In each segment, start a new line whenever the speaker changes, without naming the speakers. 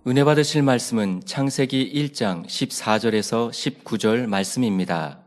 은혜 받으실 말씀은 창세기 1장 14절에서 19절 말씀입니다.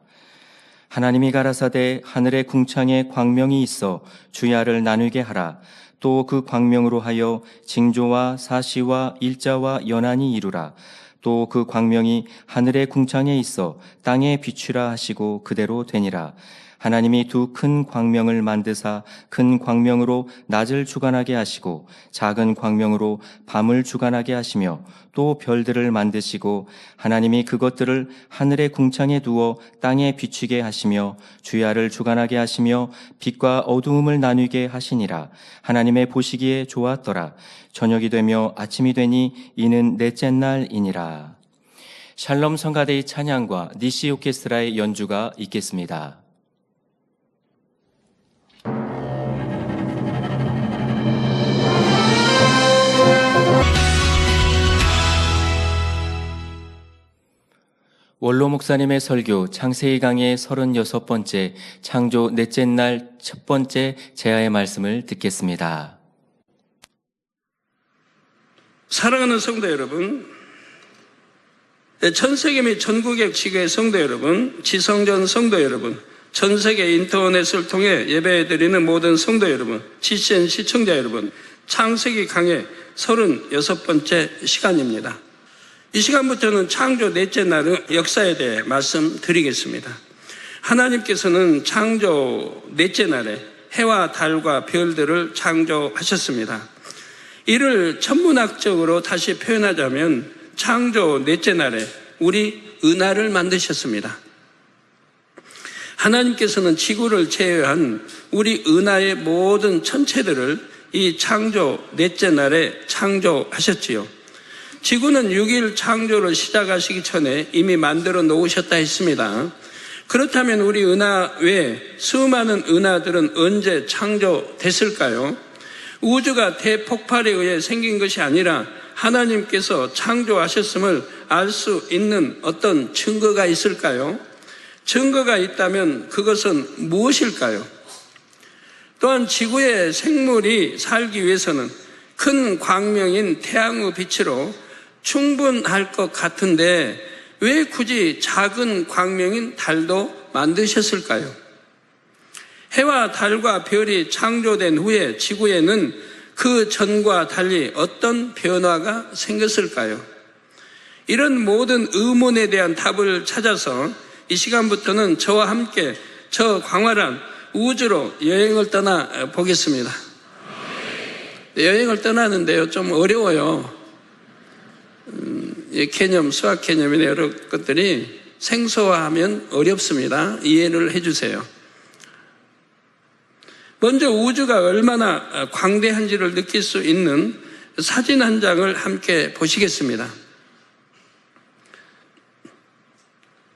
하나님이 가라사대 하늘의 궁창에 광명이 있어 주야를 나누게 하라. 또 그 광명으로 하여 징조와 사시와 일자와 연한이 이루라. 또 그 광명이 하늘의 궁창에 있어 땅에 비추라 하시고 그대로 되니라. 하나님이 두 큰 광명을 만드사 큰 광명으로 낮을 주관하게 하시고 작은 광명으로 밤을 주관하게 하시며 또 별들을 만드시고 하나님이 그것들을 하늘의 궁창에 두어 땅에 비추게 하시며 주야를 주관하게 하시며 빛과 어두움을 나누게 하시니라. 하나님의 보시기에 좋았더라. 저녁이 되며 아침이 되니 이는 넷째 날이니라. 샬롬 성가대의 찬양과 니시 오케스트라의 연주가 있겠습니다. 원로 목사님의 설교 창세기 강의 36번째 창조 넷째 날 첫 번째 제아의 말씀을 듣겠습니다.
사랑하는 성도 여러분, 전 세계 및 전국의 지교의 성도 여러분, 지성전 성도 여러분, 전 세계 인터넷을 통해 예배드리는 모든 성도 여러분, GCN 시청자 여러분, 창세기 강의 36번째 시간입니다. 이 시간부터는 창조 넷째 날의 역사에 대해 말씀드리겠습니다. 하나님께서는 창조 넷째 날에 해와 달과 별들을 창조하셨습니다. 이를 천문학적으로 다시 표현하자면 창조 넷째 날에 우리 은하를 만드셨습니다. 하나님께서는 지구를 제외한 우리 은하의 모든 천체들을 이 창조 넷째 날에 창조하셨지요. 지구는 6일 창조를 시작하시기 전에 이미 만들어 놓으셨다 했습니다. 그렇다면 우리 은하 외에 수많은 은하들은 언제 창조됐을까요? 우주가 대폭발에 의해 생긴 것이 아니라 하나님께서 창조하셨음을 알 수 있는 어떤 증거가 있을까요? 증거가 있다면 그것은 무엇일까요? 또한 지구의 생물이 살기 위해서는 큰 광명인 태양의 빛으로 충분할 것 같은데 왜 굳이 작은 광명인 달도 만드셨을까요? 해와 달과 별이 창조된 후에 지구에는 그 전과 달리 어떤 변화가 생겼을까요? 이런 모든 의문에 대한 답을 찾아서 이 시간부터는 저와 함께 저 광활한 우주로 여행을 떠나 보겠습니다. 여행을 떠나는데요, 좀 어려워요. 개념, 수학 개념이나 여러 것들이 생소하면 어렵습니다. 이해를 해주세요. 먼저 우주가 얼마나 광대한지를 느낄 수 있는 사진 한 장을 함께 보시겠습니다.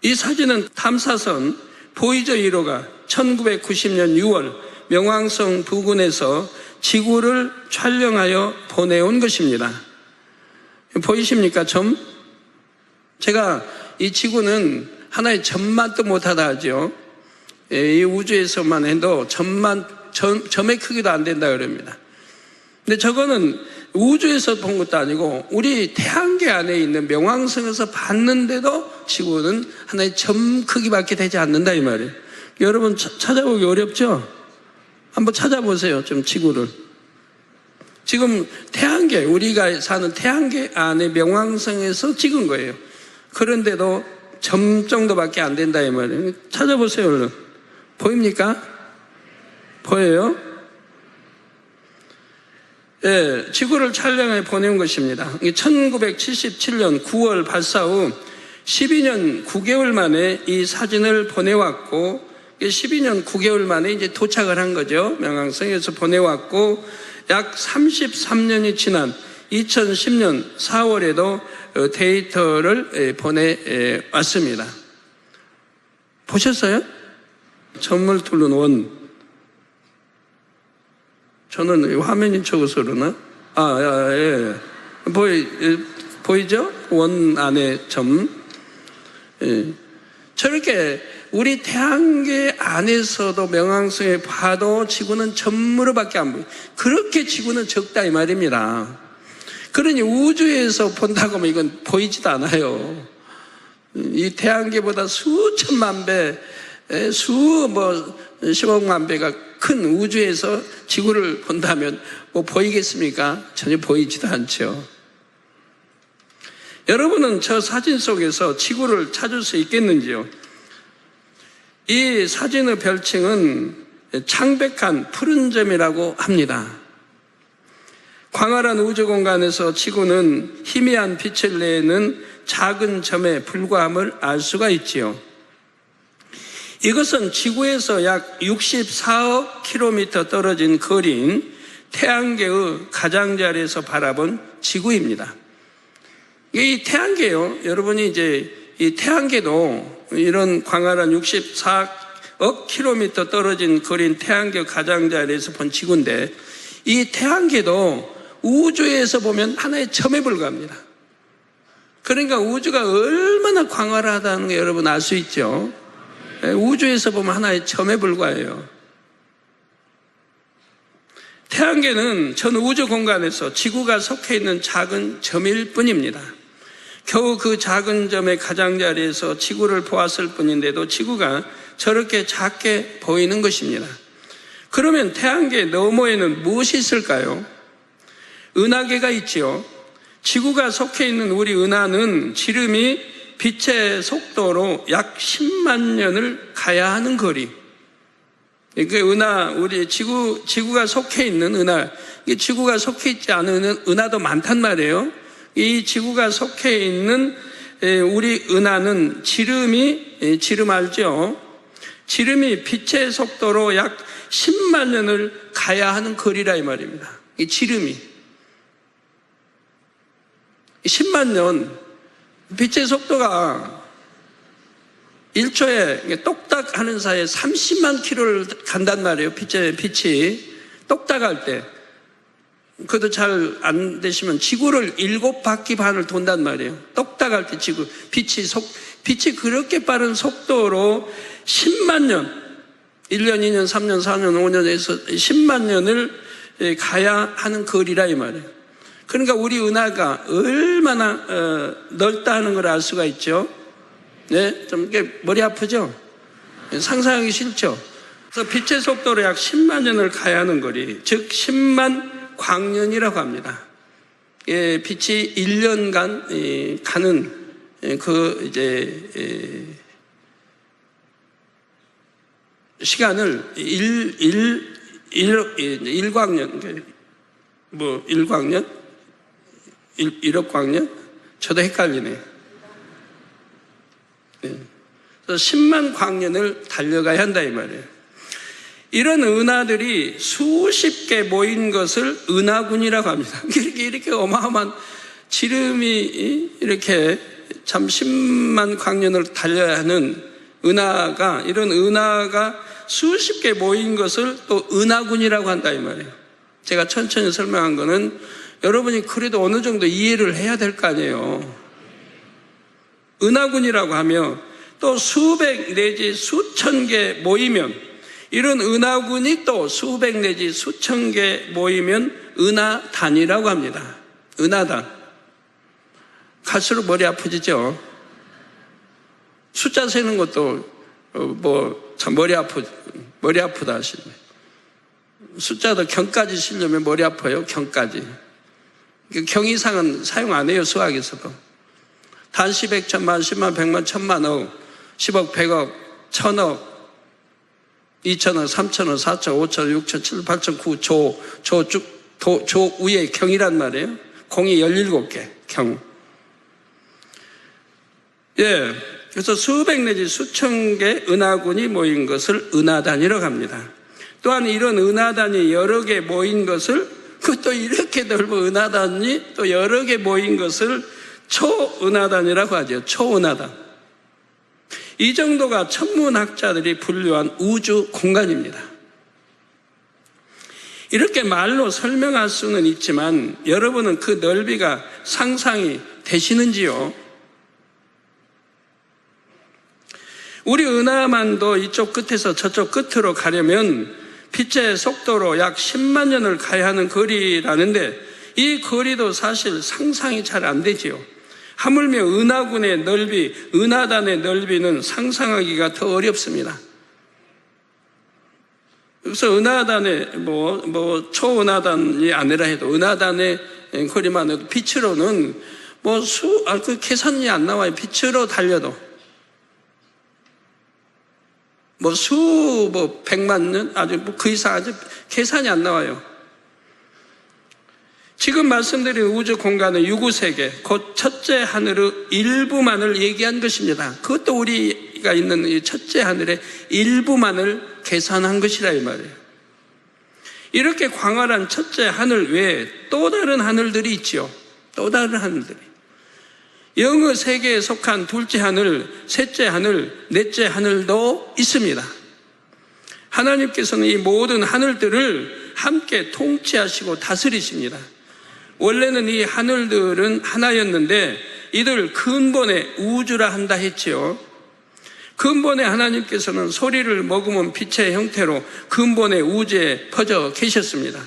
이 사진은 탐사선 보이저 1호가 1990년 6월 명왕성 부근에서 지구를 촬영하여 보내온 것입니다. 보이십니까? 점? 제가 이 지구는 하나의 점만도 못하다 하죠. 이 우주에서만 해도 점의 크기도 안 된다 그럽니다. 근데 저거는 우주에서 본 것도 아니고 우리 태양계 안에 있는 명왕성에서 봤는데도 지구는 하나의 점 크기밖에 되지 않는다 이 말이에요. 여러분 찾아보기 어렵죠? 한번 찾아보세요. 좀 지구를. 지금 태양계, 우리가 사는 태양계 안에 명왕성에서 찍은 거예요. 그런데도 점 정도밖에 안 된다 이 말이에요. 찾아보세요 얼른. 보입니까? 보여요? 예, 지구를 촬영해 보낸 것입니다. 1977년 9월 발사 후 12년 9개월 만에 이 사진을 보내왔고 12년 9개월 만에 이제 도착을 한 거죠. 명왕성에서 보내왔고 약 33년이 지난 2010년 4월에도 데이터를 보내왔습니다. 보셨어요? 점을 뚫는 원. 저는 화면이 적어서 그러나? 예. 보이죠? 원 안에 점. 예. 저렇게 우리 태양계 안에서도 명왕성에 봐도 지구는 점으로밖에 안 보여요. 그렇게 지구는 적다 이 말입니다. 그러니 우주에서 본다고 하면 이건 보이지도 않아요. 이 태양계보다 수천만 배, 10억만 배가 큰 우주에서 지구를 본다면 뭐 보이겠습니까? 전혀 보이지도 않죠. 여러분은 저 사진 속에서 지구를 찾을 수 있겠는지요? 이 사진의 별칭은 창백한 푸른 점이라고 합니다. 광활한 우주 공간에서 지구는 희미한 빛을 내는 작은 점에 불과함을 알 수가 있지요. 이것은 지구에서 약 64억 킬로미터 떨어진 거리인 태양계의 가장자리에서 바라본 지구입니다. 이 태양계요, 여러분이 이제 이 태양계도 이런 광활한 64억 킬로미터 떨어진 거리인 태양계 가장자리에서 본 지구인데, 이 태양계도 우주에서 보면 하나의 점에 불과합니다. 그러니까 우주가 얼마나 광활하다는 게 여러분 알 수 있죠. 우주에서 보면 하나의 점에 불과해요. 태양계는 전 우주 공간에서 지구가 속해 있는 작은 점일 뿐입니다. 겨우 그 작은 점의 가장자리에서 지구를 보았을 뿐인데도 지구가 저렇게 작게 보이는 것입니다. 그러면 태양계 너머에는 무엇이 있을까요? 은하계가 있지요. 지구가 속해 있는 우리 은하는 지름이 빛의 속도로 약 10만 년을 가야 하는 거리. 은하, 우리 지구가 속해 있는 은하, 지구가 속해 있지 않은 은하도 많단 말이에요. 이 지구가 속해 있는 우리 은하는 지름 알죠? 지름이 빛의 속도로 약 10만 년을 가야 하는 거리라 이 말입니다. 이 지름이 10만 년, 빛의 속도가 1초에 똑딱 하는 사이에 30만 킬로를 간단 말이에요. 빛이 똑딱할 때. 그것도 잘 안 되시면 지구를 7바퀴 반을 돈단 말이에요. 똑딱할 때 지구, 빛이 그렇게 빠른 속도로 10만 년, 1년, 2년, 3년, 4년, 5년에서 10만 년을 가야 하는 거리라 이 말이에요. 그러니까 우리 은하가 얼마나 넓다 하는 걸 알 수가 있죠. 네, 좀 이렇게 머리 아프죠? 상상하기 싫죠? 그래서 빛의 속도로 약 10만 년을 가야 하는 거리, 즉 10만 광년이라고 합니다. 예, 빛이 1년간 가는 그 이제 시간을 1광년, 뭐 1광년? 1억 광년? 저도 헷갈리네요. 네. 그래서 10만 광년을 달려가야 한다 이 말이에요. 이런 은하들이 수십 개 모인 것을 은하군이라고 합니다. 이렇게 어마어마한 지름이 이렇게 참 10만 광년을 달려야 하는 은하가, 이런 은하가 수십 개 모인 것을 또 은하군이라고 한다 이 말이에요. 제가 천천히 설명한 거는 여러분이 그래도 어느 정도 이해를 해야 될 거 아니에요. 은하군이라고 하면 또 수백 내지 수천 개 모이면, 이런 은하군이 또 수백 내지 수천 개 모이면 은하단이라고 합니다. 은하단. 갈수록 머리 아프지죠? 숫자 세는 것도 참 머리 아프다 하시네. 숫자도 경까지 쓰려면 머리 아파요. 경까지. 경 이상은 사용 안 해요. 수학에서도. 단 10억, 천만, 10만, 100만, 1000만 억, 10억, 100억, 1000억, 2000억, 3000억, 4000억, 5000억, 6000억, 7000억, 8000억, 조 위에 경이란 말이에요. 공이 17개, 경. 예. 그래서 수백 내지 수천 개 은하군이 모인 것을 은하단이라고 합니다. 또한 이런 은하단이 여러 개 모인 것을, 그것도 이렇게 넓은 은하단이 또 여러 개 모인 것을 초은하단이라고 하죠. 초은하단. 이 정도가 천문학자들이 분류한 우주 공간입니다. 이렇게 말로 설명할 수는 있지만 여러분은 그 넓이가 상상이 되시는지요? 우리 은하만도 이쪽 끝에서 저쪽 끝으로 가려면 빛의 속도로 약 10만 년을 가야 하는 거리라는데, 이 거리도 사실 상상이 잘 안 되지요. 하물며 은하군의 넓이, 은하단의 넓이는 상상하기가 더 어렵습니다. 그래서 은하단의 초은하단이 아니라 해도 은하단의 거리만 해도 빛으로는 그 계산이 안 나와요. 빛으로 달려도 백만 년 그 이상 아주 계산이 안 나와요. 지금 말씀드린 우주 공간의 유구세계, 곧 첫째 하늘의 일부만을 얘기한 것입니다. 그것도 우리가 있는 이 첫째 하늘의 일부만을 계산한 것이라 이 말이에요. 이렇게 광활한 첫째 하늘 외에 또 다른 하늘들이 있지요. 또 다른 하늘들이. 영의 세계에 속한 둘째 하늘, 셋째 하늘, 넷째 하늘도 있습니다. 하나님께서는 이 모든 하늘들을 함께 통치하시고 다스리십니다. 원래는 이 하늘들은 하나였는데 이들 근본의 우주라 한다 했지요. 근본의 하나님께서는 소리를 머금은 빛의 형태로 근본의 우주에 퍼져 계셨습니다.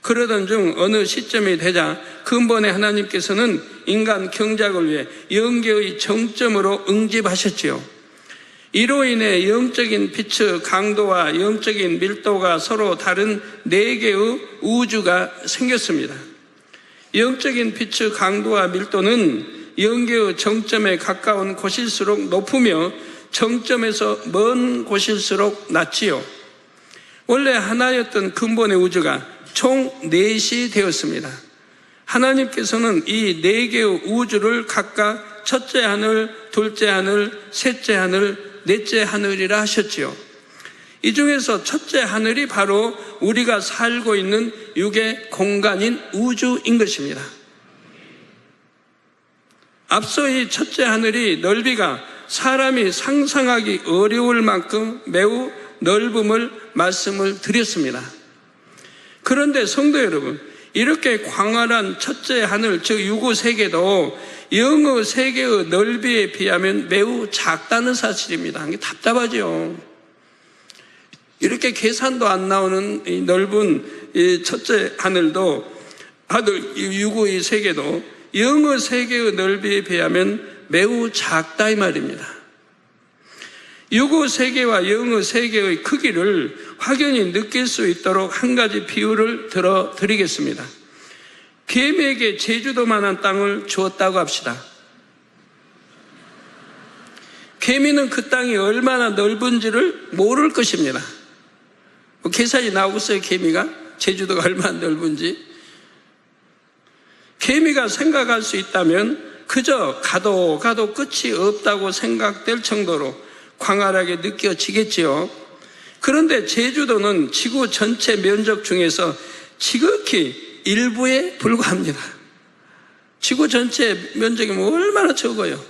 그러던 중 어느 시점이 되자 근본의 하나님께서는 인간 경작을 위해 영계의 정점으로 응집하셨지요. 이로 인해 영적인 빛의 강도와 영적인 밀도가 서로 다른 4개의 우주가 생겼습니다. 영적인 빛의 강도와 밀도는 영계의 정점에 가까운 곳일수록 높으며 정점에서 먼 곳일수록 낮지요. 원래 하나였던 근본의 우주가 총 4시 되었습니다. 하나님께서는 이 4개의 우주를 각각 첫째 하늘, 둘째 하늘, 셋째 하늘, 넷째 하늘이라 하셨지요. 이 중에서 첫째 하늘이 바로 우리가 살고 있는 육의 공간인 우주인 것입니다. 앞서 이 첫째 하늘이 넓이가 사람이 상상하기 어려울 만큼 매우 넓음을 말씀을 드렸습니다. 그런데 성도 여러분, 이렇게 광활한 첫째 하늘, 즉 유구세계도 영의 세계의 넓이에 비하면 매우 작다는 사실입니다. 이게 답답하죠. 이렇게 계산도 안 나오는 이 넓은 이 첫째 하늘도, 유구의 세계도 영의 세계의 넓이에 비하면 매우 작다 이 말입니다. 유구 세계와 영의 세계의 크기를 확연히 느낄 수 있도록 한 가지 비유를 드리겠습니다. 개미에게 제주도만한 땅을 주었다고 합시다. 개미는 그 땅이 얼마나 넓은지를 모를 것입니다. 계산이 나오겠어요, 개미가? 제주도가 얼마나 넓은지. 개미가 생각할 수 있다면 그저 가도 끝이 없다고 생각될 정도로 광활하게 느껴지겠지요. 그런데 제주도는 지구 전체 면적 중에서 지극히 일부에 불과합니다. 지구 전체 면적이 얼마나 적어요.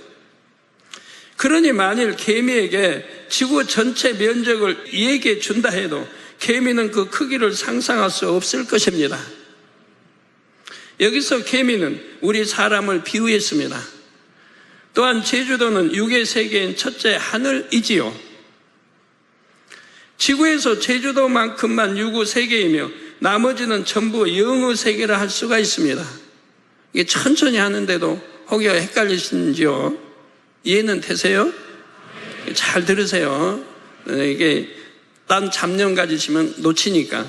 그러니 만일 개미에게 지구 전체 면적을 얘기해 준다 해도 개미는 그 크기를 상상할 수 없을 것입니다. 여기서 개미는 우리 사람을 비유했습니다. 또한 제주도는 육의 세계인 첫째 하늘이지요. 지구에서 제주도만큼만 유구 세계이며 나머지는 전부 영의 세계라 할 수가 있습니다. 이게 천천히 하는데도 혹여 헷갈리신지요? 이해는 되세요? 잘 들으세요. 이게 딴 잡념 가지시면 놓치니까.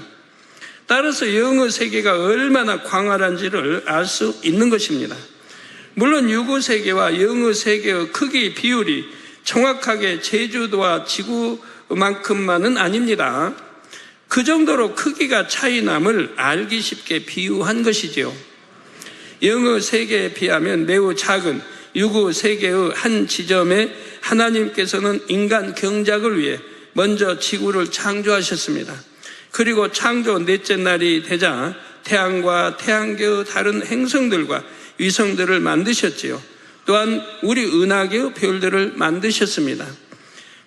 따라서 영의 세계가 얼마나 광활한지를 알 수 있는 것입니다. 물론 유구 세계와 영의 세계의 크기 비율이 정확하게 제주도와 지구만큼만은 아닙니다. 그 정도로 크기가 차이남을 알기 쉽게 비유한 것이지요. 영의 세계에 비하면 매우 작은 유구 세계의 한 지점에 하나님께서는 인간 경작을 위해 먼저 지구를 창조하셨습니다. 그리고 창조 넷째 날이 되자 태양과 태양계의 다른 행성들과 위성들을 만드셨지요. 또한 우리 은하계의 별들을 만드셨습니다.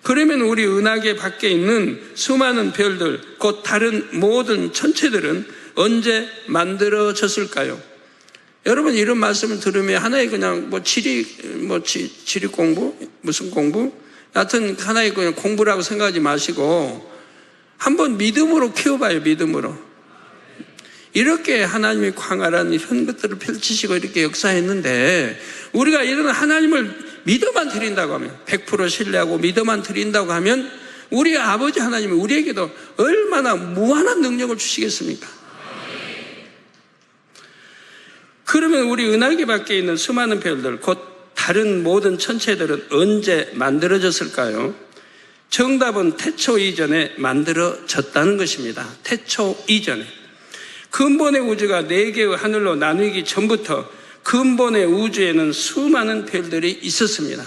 그러면 우리 은하계 밖에 있는 수많은 별들, 곧 다른 모든 천체들은 언제 만들어졌을까요? 여러분 이런 말씀을 들으면 하나의 그냥 지리 공부? 무슨 공부? 하여튼 하나의 그냥 공부라고 생각하지 마시고 한번 믿음으로 키워봐요, 믿음으로. 이렇게 하나님이 광활한 이런 것들을 펼치시고 이렇게 역사했는데, 우리가 이런 하나님을 믿어만 드린다고 하면, 100% 신뢰하고 믿어만 드린다고 하면 우리 아버지 하나님이 우리에게도 얼마나 무한한 능력을 주시겠습니까? 그러면 우리 은하계 밖에 있는 수많은 별들, 곧 다른 모든 천체들은 언제 만들어졌을까요? 정답은 태초 이전에 만들어졌다는 것입니다. 태초 이전에. 근본의 우주가 4개의 하늘로 나누기 전부터 근본의 우주에는 수많은 별들이 있었습니다.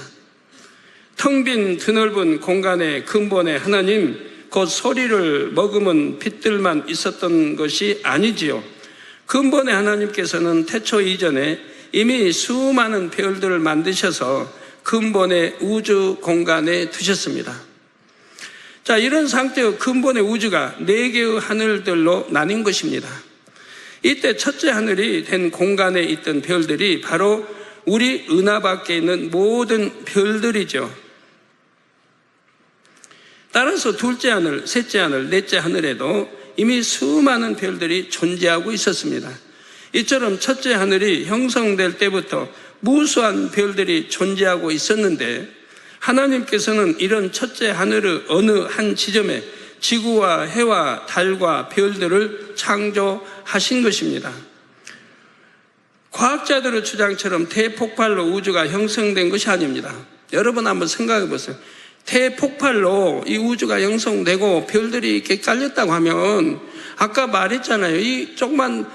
텅 빈 드넓은 공간에 근본의 하나님, 곧 소리를 머금은 빛들만 있었던 것이 아니지요. 근본의 하나님께서는 태초 이전에 이미 수많은 별들을 만드셔서 근본의 우주 공간에 두셨습니다. 자, 이런 상태의 근본의 우주가 4개의 하늘들로 나뉜 것입니다. 이때 첫째 하늘이 된 공간에 있던 별들이 바로 우리 은하 밖에 있는 모든 별들이죠. 따라서 둘째 하늘, 셋째 하늘, 넷째 하늘에도 이미 수많은 별들이 존재하고 있었습니다. 이처럼 첫째 하늘이 형성될 때부터 무수한 별들이 존재하고 있었는데, 하나님께서는 이런 첫째 하늘의 어느 한 지점에 지구와 해와 달과 별들을 창조하신 것입니다. 과학자들의 주장처럼 대폭발로 우주가 형성된 것이 아닙니다. 여러분 한번 생각해 보세요. 대폭발로 이 우주가 형성되고 별들이 이렇게 깔렸다고 하면, 아까 말했잖아요. 이 조그만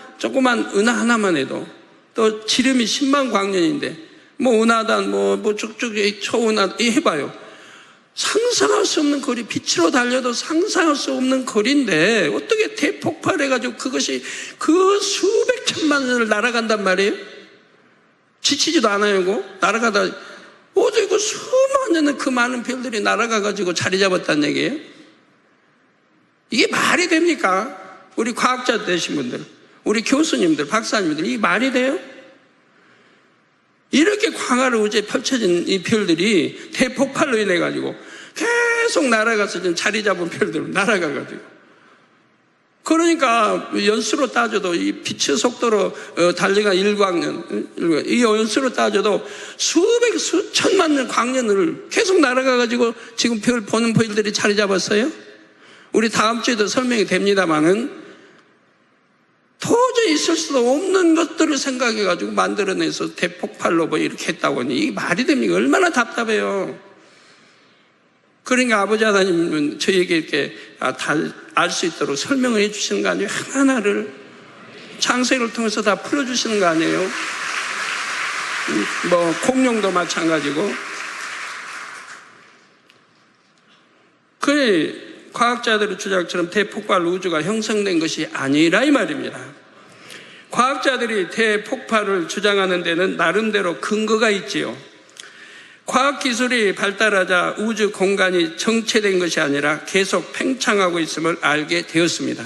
은하 하나만 해도 또 지름이 10만 광년인데, 뭐 은하단 뭐 쭉쭉 초은하 해봐요. 상상할 수 없는 거리, 빛으로 달려도 상상할 수 없는 거리인데 어떻게 대폭발해가지고 그것이 그 수백 천만 년을 날아간단 말이에요? 지치지도 않아요, 이거? 날아가다 어제 그 수만 년의 그 많은 별들이 날아가가지고 자리 잡았다는 얘기예요? 이게 말이 됩니까? 우리 과학자 되신 분들, 우리 교수님들, 박사님들, 이게 말이 돼요? 이렇게 광활한 우주에 펼쳐진 이 별들이 대폭발로 인해 가지고 계속 날아가서 지금 자리 잡은 별들로 날아가가지고, 그러니까 연수로 따져도 이 빛의 속도로 달리가 1광년, 이 연수로 따져도 수천만 년 광년을 계속 날아가가지고 지금 별 보는 별들이 자리 잡았어요. 우리 다음 주에도 설명이 됩니다만은 도저히 있을 수도 없는 것들을 생각해가지고 만들어내서 대폭발로 뭐 이렇게 했다고 하니 이게 말이 됩니까? 얼마나 답답해요. 그러니까 아버지 하나님은 저희에게 이렇게 알 수 있도록 설명을 해주시는 거 아니에요? 하나하나를 창세기를 통해서 다 풀어주시는 거 아니에요? 뭐 공룡도 마찬가지고. 그 과학자들의 주장처럼 대폭발 우주가 형성된 것이 아니라 이 말입니다. 과학자들이 대폭발을 주장하는 데는 나름대로 근거가 있지요. 과학기술이 발달하자 우주 공간이 정체된 것이 아니라 계속 팽창하고 있음을 알게 되었습니다.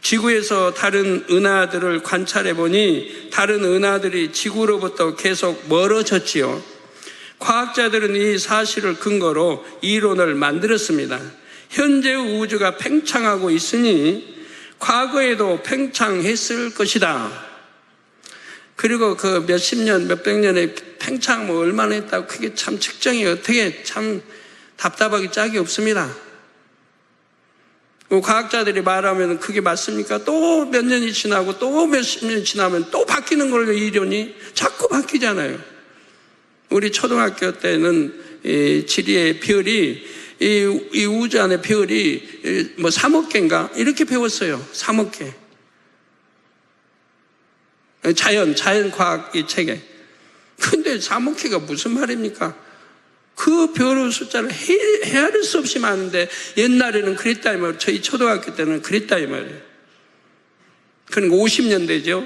지구에서 다른 은하들을 관찰해 보니 다른 은하들이 지구로부터 계속 멀어졌지요. 과학자들은 이 사실을 근거로 이론을 만들었습니다. 현재의 우주가 팽창하고 있으니 과거에도 팽창했을 것이다. 그리고 그 몇십 년, 몇백 년의 팽창 뭐 얼마나 했다고 그게 참 측정이 어떻게 참 답답하기 짝이 없습니다. 과학자들이 말하면 그게 맞습니까? 또 몇 년이 지나고 또 몇십 년이 지나면 또 바뀌는 걸로 이론이 자꾸 바뀌잖아요. 우리 초등학교 때는 이 지리의 별이 이 우주 안에 별이 뭐 3억 개인가 이렇게 배웠어요. 3억 개. 자연과학 이 책에. 근데 3억 개가 무슨 말입니까? 그 별의 숫자를 헤아릴 수 없이 많은데 옛날에는 그랬다 이 말이에요. 저희 초등학교 때는 그랬다 이 말이에요. 그러니까 50년 되죠.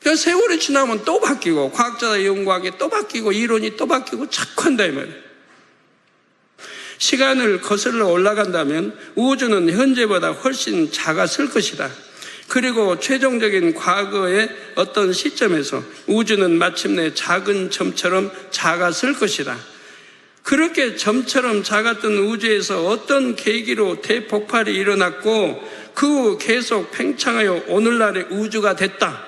그러니까 세월이 지나면 또 바뀌고 과학자가 연구하기에 또 바뀌고 이론이 또 바뀌고 자꾸 한다 이 말이에요. 시간을 거슬러 올라간다면 우주는 현재보다 훨씬 작았을 것이다. 그리고 최종적인 과거의 어떤 시점에서 우주는 마침내 작은 점처럼 작았을 것이다. 그렇게 점처럼 작았던 우주에서 어떤 계기로 대폭발이 일어났고 그 후 계속 팽창하여 오늘날의 우주가 됐다.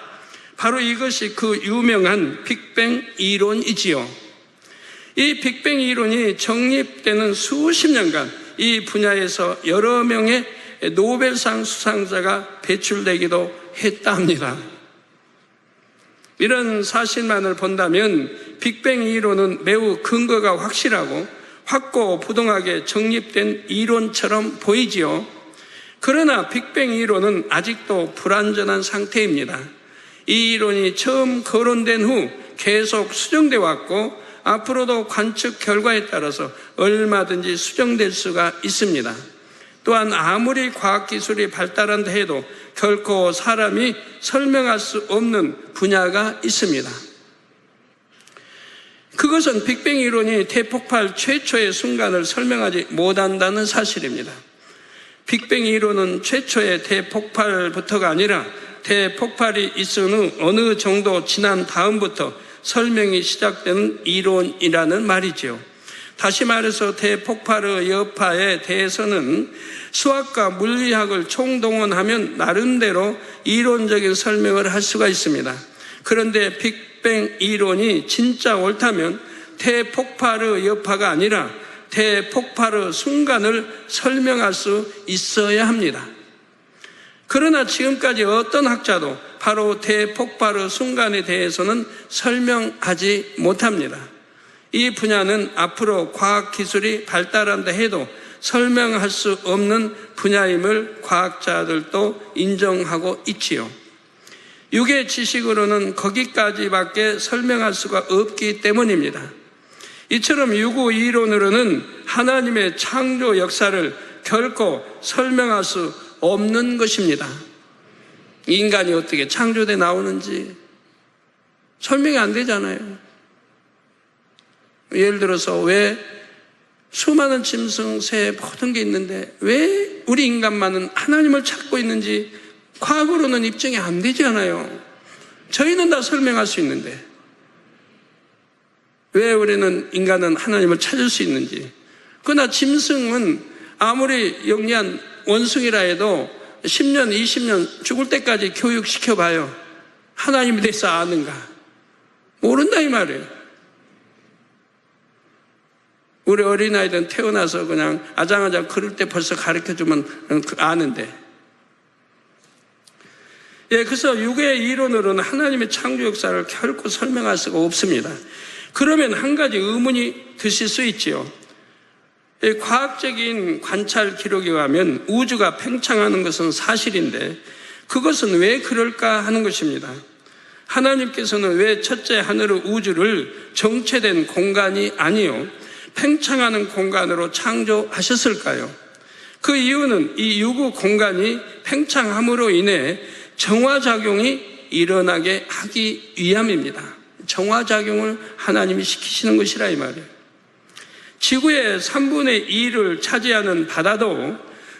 바로 이것이 그 유명한 빅뱅 이론이지요. 이 빅뱅 이론이 정립되는 수십 년간 이 분야에서 여러 명의 노벨상 수상자가 배출되기도 했다 합니다. 이런 사실만을 본다면 빅뱅 이론은 매우 근거가 확실하고 확고부동하게 정립된 이론처럼 보이지요. 그러나 빅뱅 이론은 아직도 불완전한 상태입니다. 이 이론이 처음 거론된 후 계속 수정돼 왔고 앞으로도 관측 결과에 따라서 얼마든지 수정될 수가 있습니다. 또한 아무리 과학기술이 발달한다 해도 결코 사람이 설명할 수 없는 분야가 있습니다. 그것은 빅뱅 이론이 대폭발 최초의 순간을 설명하지 못한다는 사실입니다. 빅뱅 이론은 최초의 대폭발부터가 아니라 대폭발이 있은 후 어느 정도 지난 다음부터 설명이 시작되는 이론이라는 말이지요. 다시 말해서 대폭발의 여파에 대해서는 수학과 물리학을 총동원하면 나름대로 이론적인 설명을 할 수가 있습니다. 그런데 빅뱅 이론이 진짜 옳다면 대폭발의 여파가 아니라 대폭발의 순간을 설명할 수 있어야 합니다. 그러나 지금까지 어떤 학자도 바로 대폭발의 순간에 대해서는 설명하지 못합니다. 이 분야는 앞으로 과학기술이 발달한다 해도 설명할 수 없는 분야임을 과학자들도 인정하고 있지요. 육의 지식으로는 거기까지밖에 설명할 수가 없기 때문입니다. 이처럼 유구 이론으로는 하나님의 창조 역사를 결코 설명할 수 없는 것입니다. 인간이 어떻게 창조돼 나오는지 설명이 안 되잖아요. 예를 들어서 왜 수많은 짐승, 새, 모든 게 있는데 왜 우리 인간만은 하나님을 찾고 있는지 과학으로는 입증이 안 되잖아요. 저희는 다 설명할 수 있는데 왜 우리는 인간은 하나님을 찾을 수 있는지. 그러나 짐승은 아무리 영리한 원숭이라 해도 10년, 20년 죽을 때까지 교육시켜봐요. 하나님에 대해서 아는가? 모른다 이 말이에요. 우리 어린아이들은 태어나서 그냥 아장아장 그럴 때 벌써 가르쳐주면 아는데. 예, 그래서 육의 이론으로는 하나님의 창조 역사를 결코 설명할 수가 없습니다. 그러면 한 가지 의문이 드실 수 있지요. 과학적인 관찰 기록에 의하면 우주가 팽창하는 것은 사실인데 그것은 왜 그럴까 하는 것입니다. 하나님께서는 왜 첫째 하늘의 우주를 정체된 공간이 아니요 팽창하는 공간으로 창조하셨을까요? 그 이유는 이 유구 공간이 팽창함으로 인해 정화작용이 일어나게 하기 위함입니다. 정화작용을 하나님이 시키시는 것이라 이 말이에요. 지구의 3분의 2를 차지하는 바다도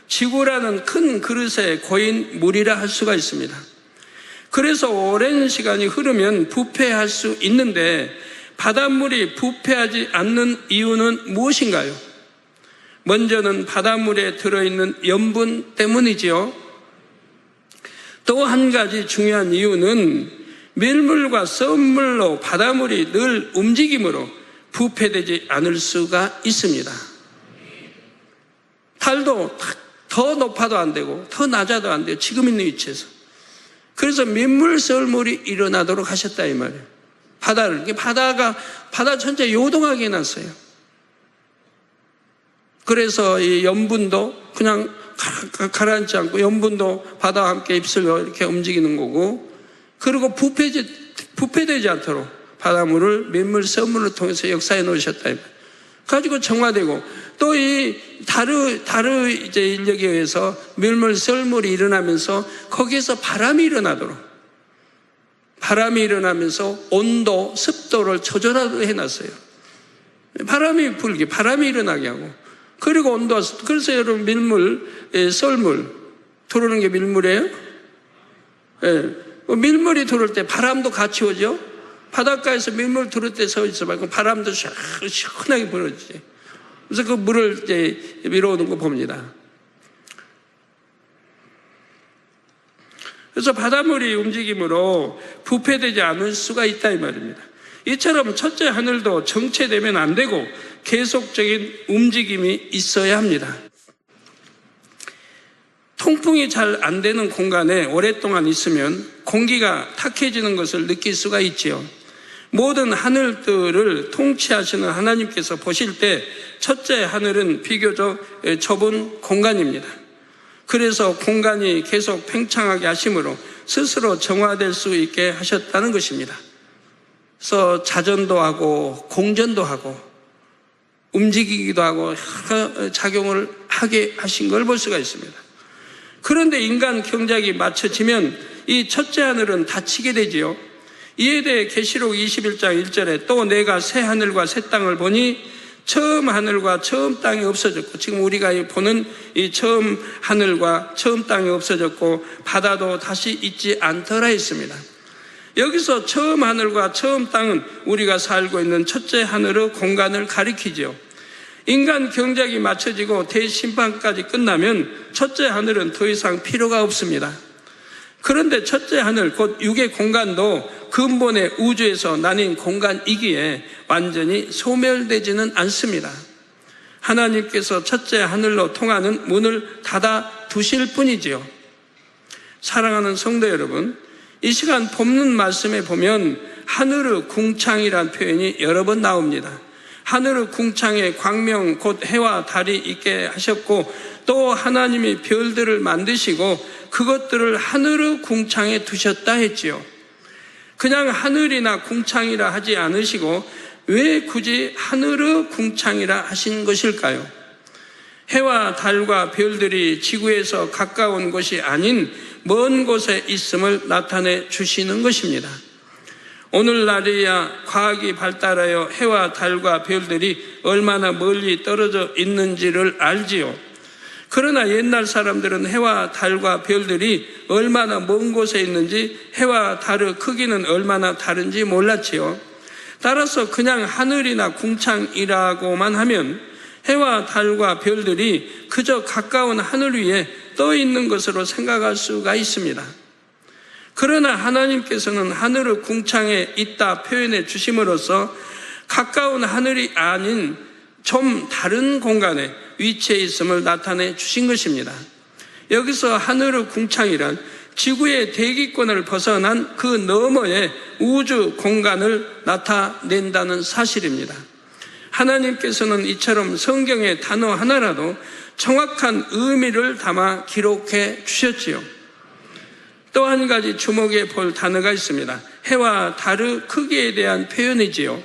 지구라는 큰 그릇에 고인 물이라 할 수가 있습니다. 그래서 오랜 시간이 흐르면 부패할 수 있는데 바닷물이 부패하지 않는 이유는 무엇인가요? 먼저는 바닷물에 들어있는 염분 때문이지요. 또 한 가지 중요한 이유는 밀물과 썰물로 바닷물이 늘 움직이므로 부패되지 않을 수가 있습니다. 달도 더 높아도 안 되고 더 낮아도 안 돼요. 지금 있는 위치에서. 그래서 밀물 썰물이 일어나도록 하셨다 이 말이에요. 바다 전체 요동하게 해놨어요. 그래서 이 염분도 그냥 가라앉지 않고 염분도 바다와 함께 휩쓸려 이렇게 움직이는 거고, 그리고 부패되지 않도록 바닷물을 밀물 썰물을 통해서 역사해 놓으셨다. 가지고 정화되고, 또 이 다르 이제 인력에 의해서 밀물 썰물이 일어나면서 거기에서 바람이 일어나면서 온도, 습도를 조절하도록 해놨어요. 바람이 불게, 바람이 일어나게 하고, 그리고 온도와 습도. 그래서 여러분 밀물, 썰물 들어오는 게 밀물이에요. 밀물이 들어올 때 바람도 같이 오죠. 바닷가에서 밀물 두를 때 서 있어 봐. 바람도 시원하게 불어지지. 그래서 그 물을 이제 밀어오는 거 봅니다. 그래서 바닷물이 움직임으로 부패되지 않을 수가 있다 이 말입니다. 이처럼 첫째 하늘도 정체되면 안 되고 계속적인 움직임이 있어야 합니다. 통풍이 잘 안 되는 공간에 오랫동안 있으면 공기가 탁해지는 것을 느낄 수가 있지요. 모든 하늘들을 통치하시는 하나님께서 보실 때 첫째 하늘은 비교적 좁은 공간입니다. 그래서 공간이 계속 팽창하게 하심으로 스스로 정화될 수 있게 하셨다는 것입니다. 그래서 자전도 하고 공전도 하고 움직이기도 하고 여러 작용을 하게 하신 걸 볼 수가 있습니다. 그런데 인간 경작이 맞춰지면 이 첫째 하늘은 닫히게 되지요. 이에 대해 계시록 21장 1절에 또 내가 새 하늘과 새 땅을 보니 처음 하늘과 처음 땅이 없어졌고, 지금 우리가 보는 이 처음 하늘과 처음 땅이 없어졌고 바다도 다시 있지 않더라 했습니다. 여기서 처음 하늘과 처음 땅은 우리가 살고 있는 첫째 하늘의 공간을 가리키죠. 인간 경작이 맞춰지고 대심판까지 끝나면 첫째 하늘은 더 이상 필요가 없습니다. 그런데 첫째 하늘 곧 육의 공간도 근본의 우주에서 나뉜 공간이기에 완전히 소멸되지는 않습니다. 하나님께서 첫째 하늘로 통하는 문을 닫아 두실 뿐이지요. 사랑하는 성도 여러분, 이 시간 본문 말씀에 보면 하늘의 궁창이란 표현이 여러 번 나옵니다. 하늘의 궁창에 광명 곧 해와 달이 있게 하셨고 또 하나님이 별들을 만드시고 그것들을 하늘의 궁창에 두셨다 했지요. 그냥 하늘이나 궁창이라 하지 않으시고 왜 굳이 하늘의 궁창이라 하신 것일까요? 해와 달과 별들이 지구에서 가까운 곳이 아닌 먼 곳에 있음을 나타내 주시는 것입니다. 오늘날이야 과학이 발달하여 해와 달과 별들이 얼마나 멀리 떨어져 있는지를 알지요. 그러나 옛날 사람들은 해와 달과 별들이 얼마나 먼 곳에 있는지, 해와 달의 크기는 얼마나 다른지 몰랐지요. 따라서 그냥 하늘이나 궁창이라고만 하면 해와 달과 별들이 그저 가까운 하늘 위에 떠 있는 것으로 생각할 수가 있습니다. 그러나 하나님께서는 하늘의 궁창에 있다 표현해 주심으로써 가까운 하늘이 아닌 좀 다른 공간에 위치해 있음을 나타내 주신 것입니다. 여기서 하늘의 궁창이란 지구의 대기권을 벗어난 그 너머의 우주 공간을 나타낸다는 사실입니다. 하나님께서는 이처럼 성경의 단어 하나라도 정확한 의미를 담아 기록해 주셨지요. 또 한 가지 주목해 볼 단어가 있습니다. 해와 달의 크기에 대한 표현이지요.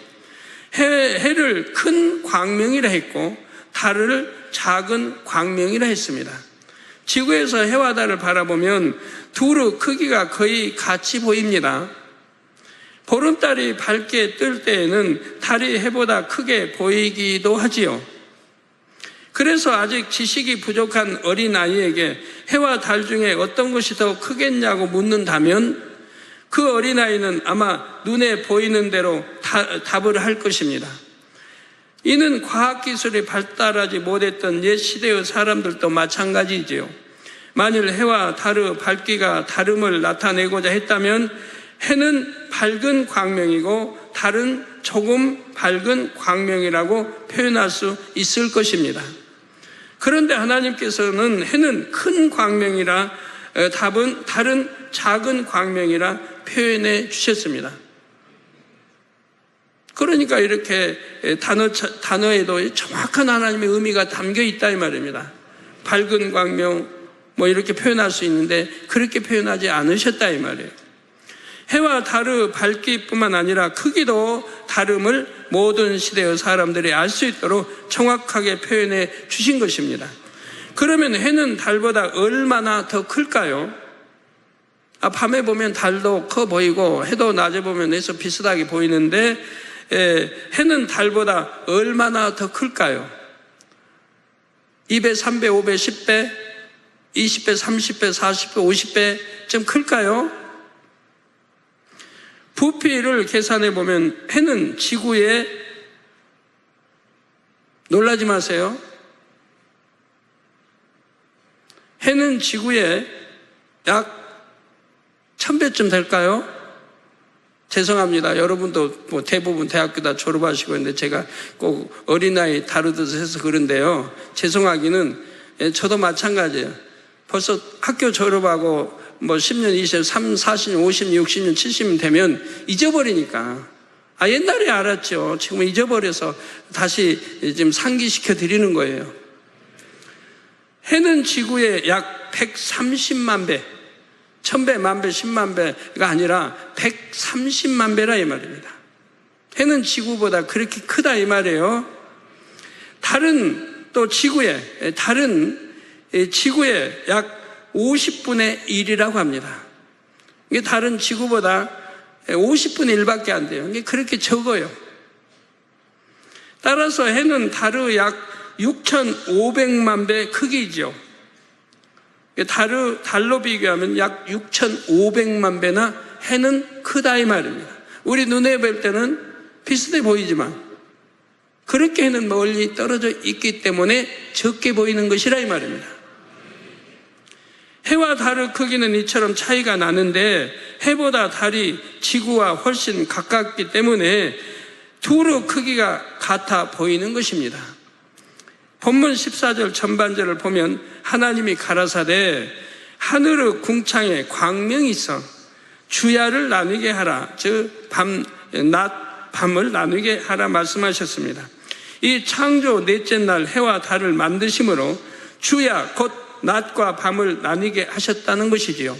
해를 큰 광명이라 했고 달을 작은 광명이라 했습니다. 지구에서 해와 달을 바라보면 둘의 크기가 거의 같이 보입니다. 보름달이 밝게 뜰 때에는 달이 해보다 크게 보이기도 하지요. 그래서 아직 지식이 부족한 어린아이에게 해와 달 중에 어떤 것이 더 크겠냐고 묻는다면 그 어린아이는 아마 눈에 보이는 대로 답을 할 것입니다. 이는 과학기술이 발달하지 못했던 옛 시대의 사람들도 마찬가지지요. 만일 해와 달의 밝기가 다름을 나타내고자 했다면 해는 밝은 광명이고 달은 조금 밝은 광명이라고 표현할 수 있을 것입니다. 그런데 하나님께서는 해는 큰 광명이라 달은 작은 광명이라 표현해 주셨습니다. 그러니까 이렇게 단어에도 정확한 하나님의 의미가 담겨 있다 이 말입니다. 밝은 광명 뭐 이렇게 표현할 수 있는데 그렇게 표현하지 않으셨다 이 말이에요. 해와 달의 밝기뿐만 아니라 크기도 다름을 모든 시대의 사람들이 알 수 있도록 정확하게 표현해 주신 것입니다. 그러면 해는 달보다 얼마나 더 클까요? 밤에 보면 달도 커 보이고 해도 낮에 보면 해서 비슷하게 보이는데 해는 달보다 얼마나 더 클까요? 2배, 3배, 5배, 10배, 20배, 30배, 40배, 50배 좀 클까요? 부피를 계산해 보면 해는 지구에, 놀라지 마세요, 해는 지구에 약 1000배쯤 될까요? 죄송합니다. 여러분도 뭐 대부분 대학교 다 졸업하시고 있는데 제가 꼭 어린아이 다루듯 해서 그런데요. 죄송하기는, 저도 마찬가지예요. 벌써 학교 졸업하고 뭐 10년, 20년, 30, 40년, 50년, 60년, 70년 되면 잊어버리니까. 옛날에 알았죠. 지금 잊어버려서 다시 지금 상기시켜 드리는 거예요. 해는 지구에 약 130만 배, 1000배, 만배, 10만 배가 아니라 130만 배라 이 말입니다. 해는 지구보다 그렇게 크다 이 말이에요. 달은 또 지구에 약 50분의 1이라고 합니다. 이게 달은 지구보다 50분의 1밖에 안 돼요. 이게 그렇게 적어요. 따라서 해는 달의 약 6,500만 배 크기죠. 달로 비교하면 약 6,500만 배나 해는 크다 이 말입니다. 우리 눈에 볼 때는 비슷해 보이지만 그렇게 해는 멀리 떨어져 있기 때문에 적게 보이는 것이라 이 말입니다. 해와 달의 크기는 이처럼 차이가 나는데 해보다 달이 지구와 훨씬 가깝기 때문에 둘의 크기가 같아 보이는 것입니다. 본문 14절 전반절을 보면 하나님이 가라사대 하늘의 궁창에 광명이 있어 주야를 나누게 하라, 즉 낮 밤을 나누게 하라 말씀하셨습니다. 이 창조 넷째 날 해와 달을 만드심으로 주야 곧 낮과 밤을 나누게 하셨다는 것이지요.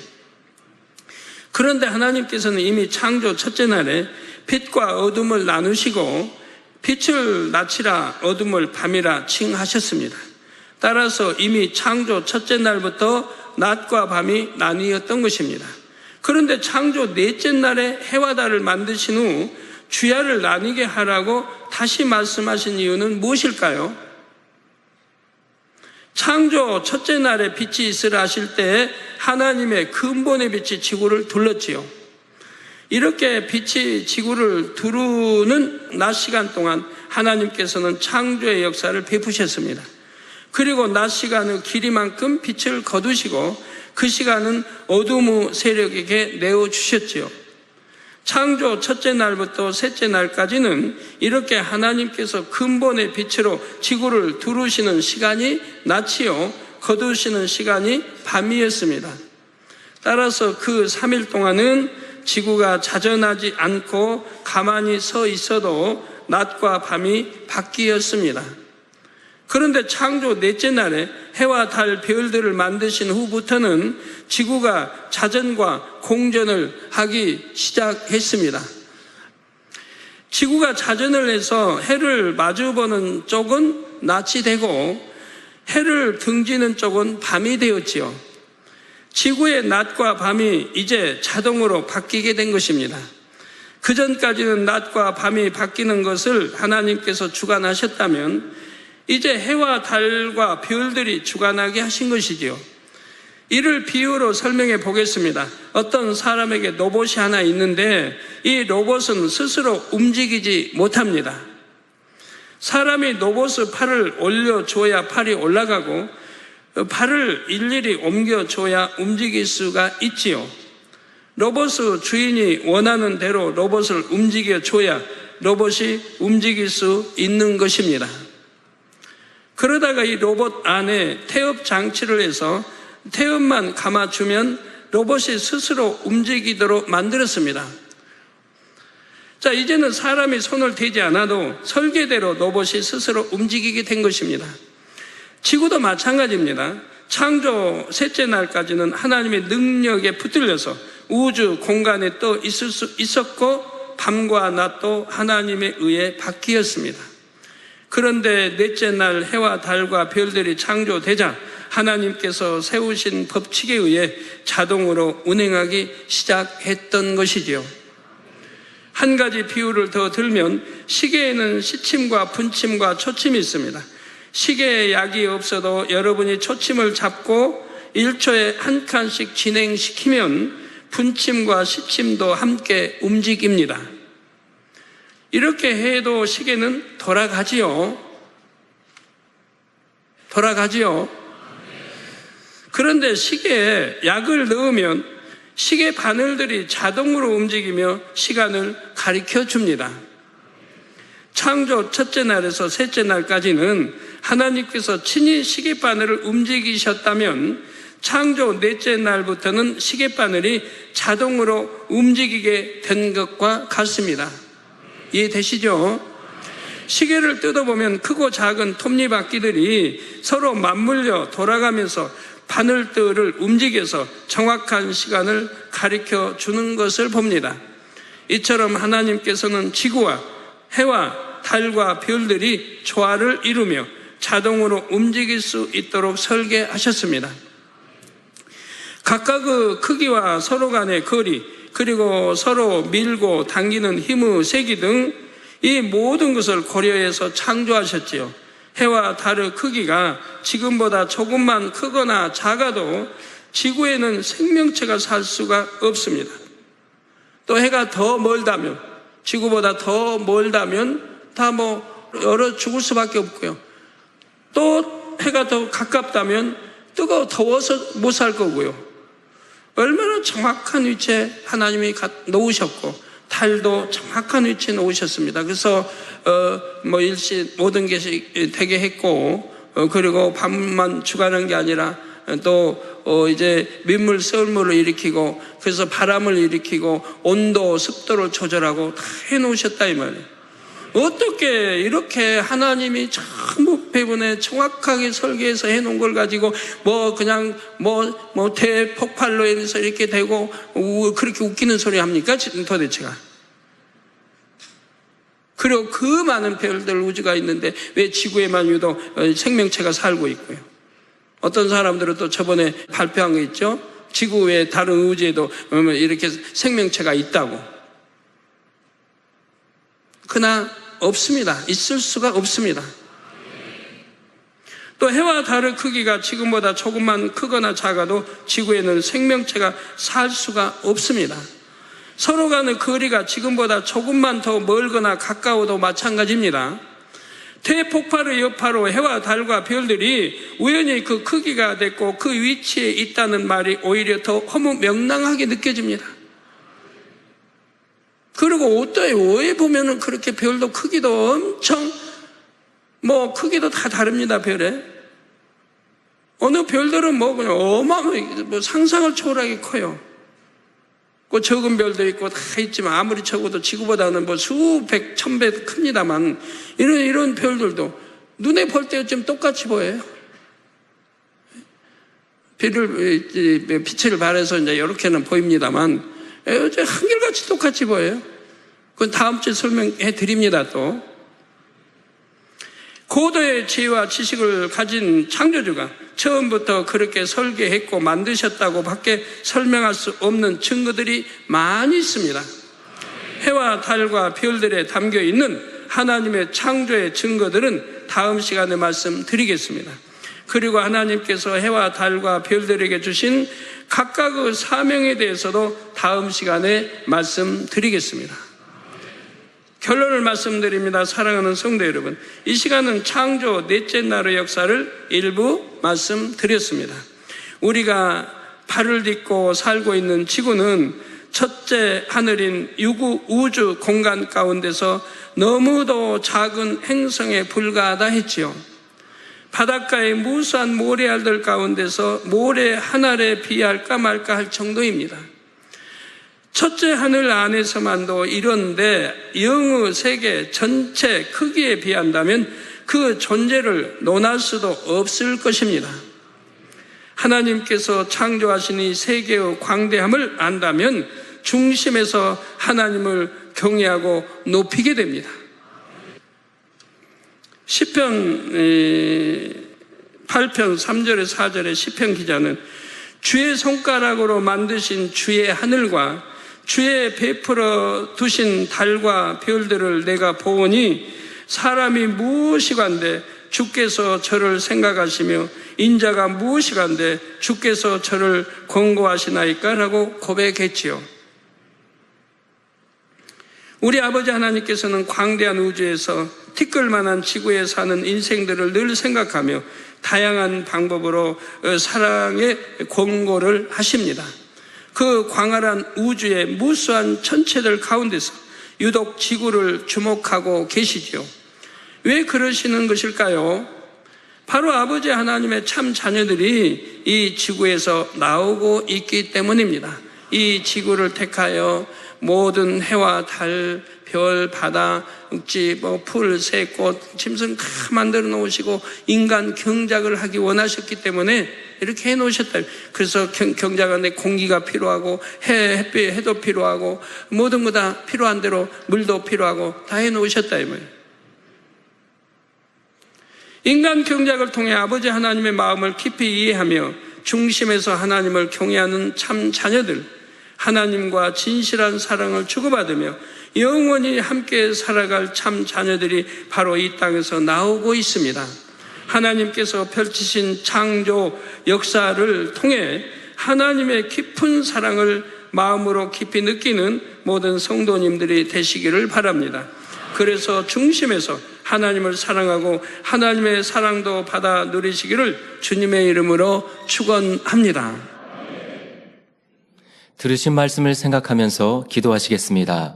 그런데 하나님께서는 이미 창조 첫째 날에 빛과 어둠을 나누시고 빛을 낮이라 어둠을 밤이라 칭하셨습니다. 따라서 이미 창조 첫째 날부터 낮과 밤이 나뉘었던 것입니다. 그런데 창조 넷째 날에 해와 달을 만드신 후 주야를 나뉘게 하라고 다시 말씀하신 이유는 무엇일까요? 창조 첫째 날에 빛이 있으라 하실 때 하나님의 근본의 빛이 지구를 둘렀지요. 이렇게 빛이 지구를 두르는 낮 시간 동안 하나님께서는 창조의 역사를 베푸셨습니다. 그리고 낮 시간의 길이만큼 빛을 거두시고 그 시간은 어둠의 세력에게 내어주셨지요. 창조 첫째 날부터 셋째 날까지는 이렇게 하나님께서 근본의 빛으로 지구를 두르시는 시간이 낮이요, 거두시는 시간이 밤이었습니다. 따라서 그 3일 동안은 지구가 자전하지 않고 가만히 서 있어도 낮과 밤이 바뀌었습니다. 그런데 창조 넷째 날에 해와 달, 별들을 만드신 후부터는 지구가 자전과 공전을 하기 시작했습니다. 지구가 자전을 해서 해를 마주보는 쪽은 낮이 되고 해를 등지는 쪽은 밤이 되었지요. 지구의 낮과 밤이 이제 자동으로 바뀌게 된 것입니다. 그전까지는 낮과 밤이 바뀌는 것을 하나님께서 주관하셨다면 이제 해와 달과 별들이 주관하게 하신 것이지요. 이를 비유로 설명해 보겠습니다. 어떤 사람에게 로봇이 하나 있는데 이 로봇은 스스로 움직이지 못합니다. 사람이 로봇의 팔을 올려줘야 팔이 올라가고 발을 일일이 옮겨줘야 움직일 수가 있지요. 로봇의 주인이 원하는 대로 로봇을 움직여줘야 로봇이 움직일 수 있는 것입니다. 그러다가 이 로봇 안에 태엽 장치를 해서 태엽만 감아주면 로봇이 스스로 움직이도록 만들었습니다. 자, 이제는 사람이 손을 대지 않아도 설계대로 로봇이 스스로 움직이게 된 것입니다. 지구도 마찬가지입니다. 창조 셋째 날까지는 하나님의 능력에 붙들려서 우주 공간에 또 있을 수 있었고 밤과 낮도 하나님에 의해 바뀌었습니다. 그런데 넷째 날 해와 달과 별들이 창조되자 하나님께서 세우신 법칙에 의해 자동으로 운행하기 시작했던 것이지요. 한 가지 비유를 더 들면 시계에는 시침과 분침과 초침이 있습니다. 시계에 약이 없어도 여러분이 초침을 잡고 1초에 한 칸씩 진행시키면 분침과 시침도 함께 움직입니다. 이렇게 해도 시계는 돌아가지요. 그런데 시계에 약을 넣으면 시계 바늘들이 자동으로 움직이며 시간을 가리켜 줍니다. 창조 첫째 날에서 셋째 날까지는 하나님께서 친히 시계바늘을 움직이셨다면 창조 넷째 날부터는 시계바늘이 자동으로 움직이게 된 것과 같습니다. 이해되시죠? 시계를 뜯어보면 크고 작은 톱니바퀴들이 서로 맞물려 돌아가면서 바늘들을 움직여서 정확한 시간을 가리켜 주는 것을 봅니다. 이처럼 하나님께서는 지구와 해와 달과 별들이 조화를 이루며 자동으로 움직일 수 있도록 설계하셨습니다. 각각의 크기와 서로 간의 거리, 그리고 서로 밀고 당기는 힘의 세기 등 이 모든 것을 고려해서 창조하셨지요. 해와 달의 크기가 지금보다 조금만 크거나 작아도 지구에는 생명체가 살 수가 없습니다. 또 해가 더 멀다면, 지구보다 더 멀다면 다 얼어 죽을 수밖에 없고요. 또 해가 더 가깝다면 더워서 못 살 거고요. 얼마나 정확한 위치에 하나님이 놓으셨고, 달도 정확한 위치에 놓으셨습니다. 그래서 일시 모든 것이 되게 했고, 그리고 밤만 주가는 게 아니라 또 이제 민물 썰물을 일으키고, 그래서 바람을 일으키고 온도 습도를 조절하고 다 해놓으셨다 이 말이에요. 어떻게 이렇게 하나님이 전부 배분에 정확하게 설계해서 해놓은 걸 가지고 그냥 대폭발로 인해서 이렇게 되고 그렇게 웃기는 소리 합니까? 도대체가. 그리고 그 많은 별들 우주가 있는데 왜 지구에만 유독 생명체가 살고 있고요. 어떤 사람들은 또 저번에 발표한 거 있죠? 지구 외에 다른 우주에도 이렇게 생명체가 있다고. 그러나 없습니다. 있을 수가 없습니다. 또 해와 달의 크기가 지금보다 조금만 크거나 작아도 지구에는 생명체가 살 수가 없습니다. 서로 간의 거리가 지금보다 조금만 더 멀거나 가까워도 마찬가지입니다. 대폭발의 여파로 해와 달과 별들이 우연히 그 크기가 됐고 그 위치에 있다는 말이 오히려 더 허무맹랑하게 느껴집니다. 그리고 왜 보면은 그렇게 별도 크기도 엄청 크기도 다 다릅니다. 별에 어느 별들은 그냥 어마어마하게 상상을 초월하게 커요. 그 적은 별도 있고 다 있지만 아무리 적어도 지구보다는 수백 천배 큽니다만 이런 별들도 눈에 볼 때 좀 똑같이 보여요. 빛을 발해서 이제 이렇게는 보입니다만 한결같이 똑같이 보여요. 그건 다음 주에 설명해 드립니다. 또 고도의 지혜와 지식을 가진 창조주가 처음부터 그렇게 설계했고 만드셨다고 밖에 설명할 수 없는 증거들이 많이 있습니다. 해와 달과 별들에 담겨 있는 하나님의 창조의 증거들은 다음 시간에 말씀드리겠습니다. 그리고 하나님께서 해와 달과 별들에게 주신 각각의 사명에 대해서도 다음 시간에 말씀드리겠습니다. 결론을 말씀드립니다. 사랑하는 성도 여러분, 이 시간은 창조 넷째 날의 역사를 일부 말씀드렸습니다. 우리가 발을 딛고 살고 있는 지구는 첫째 하늘인 유구 우주 공간 가운데서 너무도 작은 행성에 불과하다 했지요. 바닷가의 무수한 모래알들 가운데서 모래 한 알에 비할까 말까 할 정도입니다. 첫째 하늘 안에서만도 이런데 영의 세계 전체 크기에 비한다면 그 존재를 논할 수도 없을 것입니다. 하나님께서 창조하신 이 세계의 광대함을 안다면 중심에서 하나님을 경외하고 높이게 됩니다. 시편 8편 3절에 4절에 시편 기자는 주의 손가락으로 만드신 주의 하늘과 주의 베풀어 두신 달과 별들을 내가 보오니 사람이 무엇이간데 주께서 저를 생각하시며 인자가 무엇이간데 주께서 저를 권고하시나이까? 라고 고백했지요. 우리 아버지 하나님께서는 광대한 우주에서 티끌만한 지구에 사는 인생들을 늘 생각하며 다양한 방법으로 사랑의 권고를 하십니다. 그 광활한 우주의 무수한 천체들 가운데서 유독 지구를 주목하고 계시지요. 왜 그러시는 것일까요? 바로 아버지 하나님의 참 자녀들이 이 지구에서 나오고 있기 때문입니다. 이 지구를 택하여 모든 해와 달, 별, 바다, 육지, 풀, 새, 꽃, 짐승 다 만들어 놓으시고 인간 경작을 하기 원하셨기 때문에 이렇게 해 놓으셨다. 그래서 경작하는데 공기가 필요하고 햇빛, 해도 필요하고 모든 거 다 필요한 대로 물도 필요하고 다 해 놓으셨다 이 말이에요. 인간 경작을 통해 아버지 하나님의 마음을 깊이 이해하며 중심에서 하나님을 경외하는 참 자녀들, 하나님과 진실한 사랑을 주고받으며 영원히 함께 살아갈 참 자녀들이 바로 이 땅에서 나오고 있습니다. 하나님께서 펼치신 창조 역사를 통해 하나님의 깊은 사랑을 마음으로 깊이 느끼는 모든 성도님들이 되시기를 바랍니다. 그래서 중심에서 하나님을 사랑하고 하나님의 사랑도 받아 누리시기를 주님의 이름으로 축원합니다.
들으신 말씀을 생각하면서 기도하시겠습니다.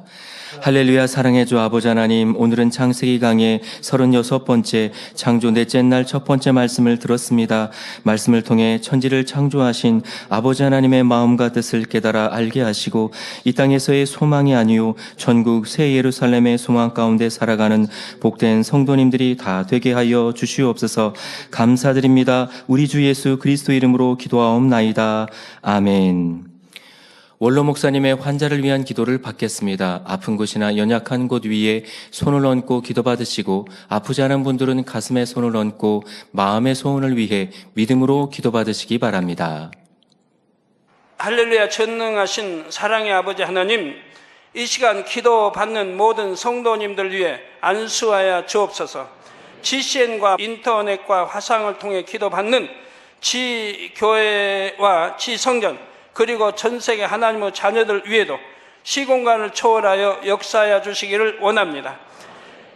할렐루야. 사랑해 주 아버지 하나님, 오늘은 창세기 강의 36번째 창조 넷째 날 첫 번째 말씀을 들었습니다. 말씀을 통해 천지를 창조하신 아버지 하나님의 마음과 뜻을 깨달아 알게 하시고 이 땅에서의 소망이 아니요 천국 새 예루살렘의 소망 가운데 살아가는 복된 성도님들이 다 되게 하여 주시옵소서. 감사드립니다. 우리 주 예수 그리스도 이름으로 기도하옵나이다. 아멘. 원로 목사님의 환자를 위한 기도를 받겠습니다. 아픈 곳이나 연약한 곳 위에 손을 얹고 기도받으시고 아프지 않은 분들은 가슴에 손을 얹고 마음의 소원을 위해 믿음으로 기도받으시기 바랍니다.
할렐루야. 전능하신 사랑의 아버지 하나님, 이 시간 기도받는 모든 성도님들 위해 안수하여 주옵소서. GCN과 인터넷과 화상을 통해 기도받는 지교회와 지성전 그리고 전세계 하나님의 자녀들 위에도 시공간을 초월하여 역사하여 주시기를 원합니다.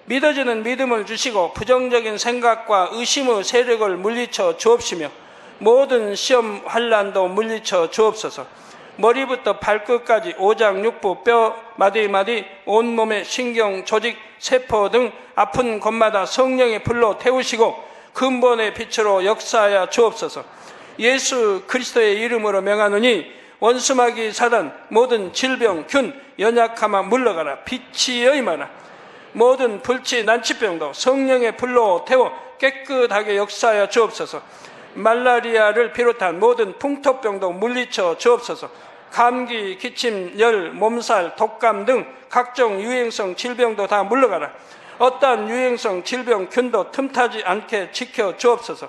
믿어지는 믿음을 주시고 부정적인 생각과 의심의 세력을 물리쳐 주옵시며 모든 시험 환난도 물리쳐 주옵소서. 머리부터 발끝까지 오장육부, 뼈, 마디마디, 온몸의 신경, 조직, 세포 등 아픈 곳마다 성령의 불로 태우시고 근본의 빛으로 역사하여 주옵소서. 예수 그리스도의 이름으로 명하노니 원수마귀 사단 모든 질병, 균, 연약함아 물러가라. 빛이 여임하라. 모든 불치, 난치병도 성령의 불로 태워 깨끗하게 역사하여 주옵소서. 말라리아를 비롯한 모든 풍토병도 물리쳐 주옵소서. 감기, 기침, 열, 몸살, 독감 등 각종 유행성 질병도 다 물러가라. 어떠한 유행성 질병, 균도 틈타지 않게 지켜 주옵소서.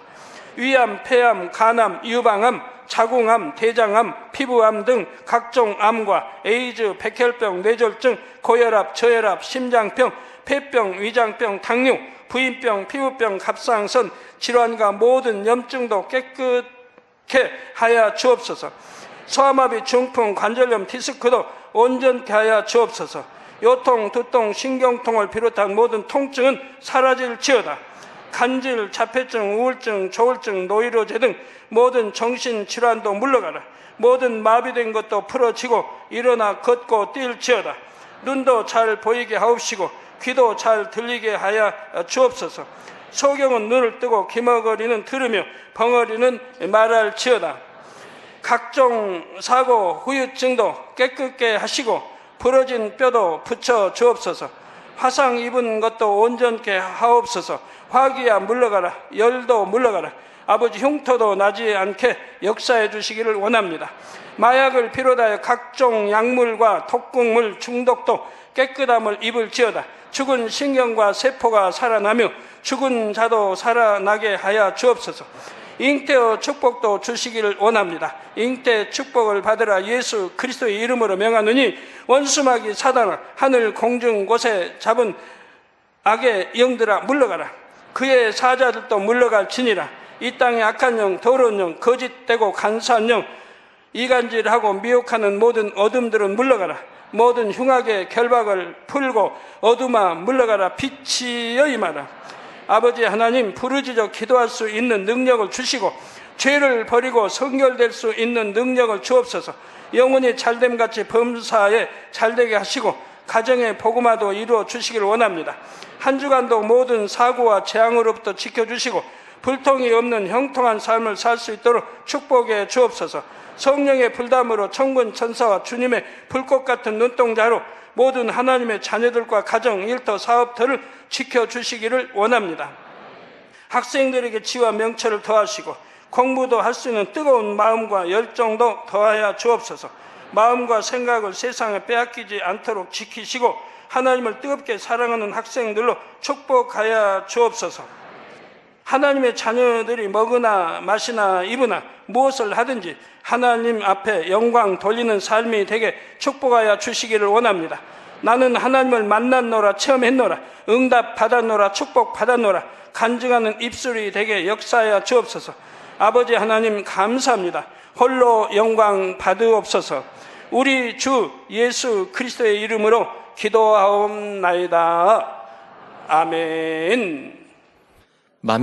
위암, 폐암, 간암, 유방암, 자궁암, 대장암, 피부암 등 각종 암과 에이즈, 백혈병, 뇌졸중, 고혈압, 저혈압, 심장병, 폐병, 위장병, 당뇨, 부인병, 피부병, 갑상선, 질환과 모든 염증도 깨끗게 하여 주옵소서. 소아마비, 중풍, 관절염, 디스크도 온전케 하여 주옵소서. 요통, 두통, 신경통을 비롯한 모든 통증은 사라질지어다. 간질, 자폐증, 우울증, 조울증, 노이로제 등 모든 정신질환도 물러가라. 모든 마비된 것도 풀어지고 일어나 걷고 뛸지어다. 눈도 잘 보이게 하옵시고 귀도 잘 들리게 하여 주옵소서. 소경은 눈을 뜨고 기머거리는 들으며 벙어리는 말할지어다. 각종 사고, 후유증도 깨끗게 하시고 부러진 뼈도 붙여 주옵소서. 화상 입은 것도 온전케 하옵소서. 화기야 물러가라. 열도 물러가라. 아버지 흉터도 나지 않게 역사해 주시기를 원합니다. 마약을 비롯하여 각종 약물과 독극물 중독도 깨끗함을 입을지어다. 죽은 신경과 세포가 살아나며 죽은 자도 살아나게 하여 주옵소서. 잉태의 축복도 주시기를 원합니다. 잉태 축복을 받으라. 예수 그리스도의 이름으로 명하노니 원수마귀 사단아 하늘 공중 곳에 잡은 악의 영들아 물러가라. 그의 사자들도 물러갈지니라. 이 땅의 악한 영, 더러운 영, 거짓되고 간사한 영, 이간질하고 미혹하는 모든 어둠들은 물러가라. 모든 흉악의 결박을 풀고 어둠아 물러가라. 빛이여 임하라. 아버지 하나님, 부르짖어 기도할 수 있는 능력을 주시고 죄를 버리고 성결될 수 있는 능력을 주옵소서. 영혼이 잘됨같이 범사에 잘되게 하시고 가정의 복음화도 이루어 주시길 원합니다. 한 주간도 모든 사고와 재앙으로부터 지켜주시고 불통이 없는 형통한 삶을 살 수 있도록 축복해 주옵소서. 성령의 불담으로 천군 천사와 주님의 불꽃 같은 눈동자로 모든 하나님의 자녀들과 가정, 일터, 사업들을 지켜주시기를 원합니다. 학생들에게 지와 명철을 더하시고 공부도 할 수 있는 뜨거운 마음과 열정도 더하여 주옵소서. 마음과 생각을 세상에 빼앗기지 않도록 지키시고 하나님을 뜨겁게 사랑하는 학생들로 축복하여 주옵소서. 하나님의 자녀들이 먹으나 마시나 입으나 무엇을 하든지 하나님 앞에 영광 돌리는 삶이 되게 축복하여 주시기를 원합니다. 나는 하나님을 만났노라, 체험했노라, 응답 받았노라, 축복 받았노라, 간증하는 입술이 되게 역사하여 주옵소서. 아버지 하나님 감사합니다. 홀로 영광 받으옵소서. 우리 주 예수 그리스도의 이름으로 기도하옵나이다. 아멘.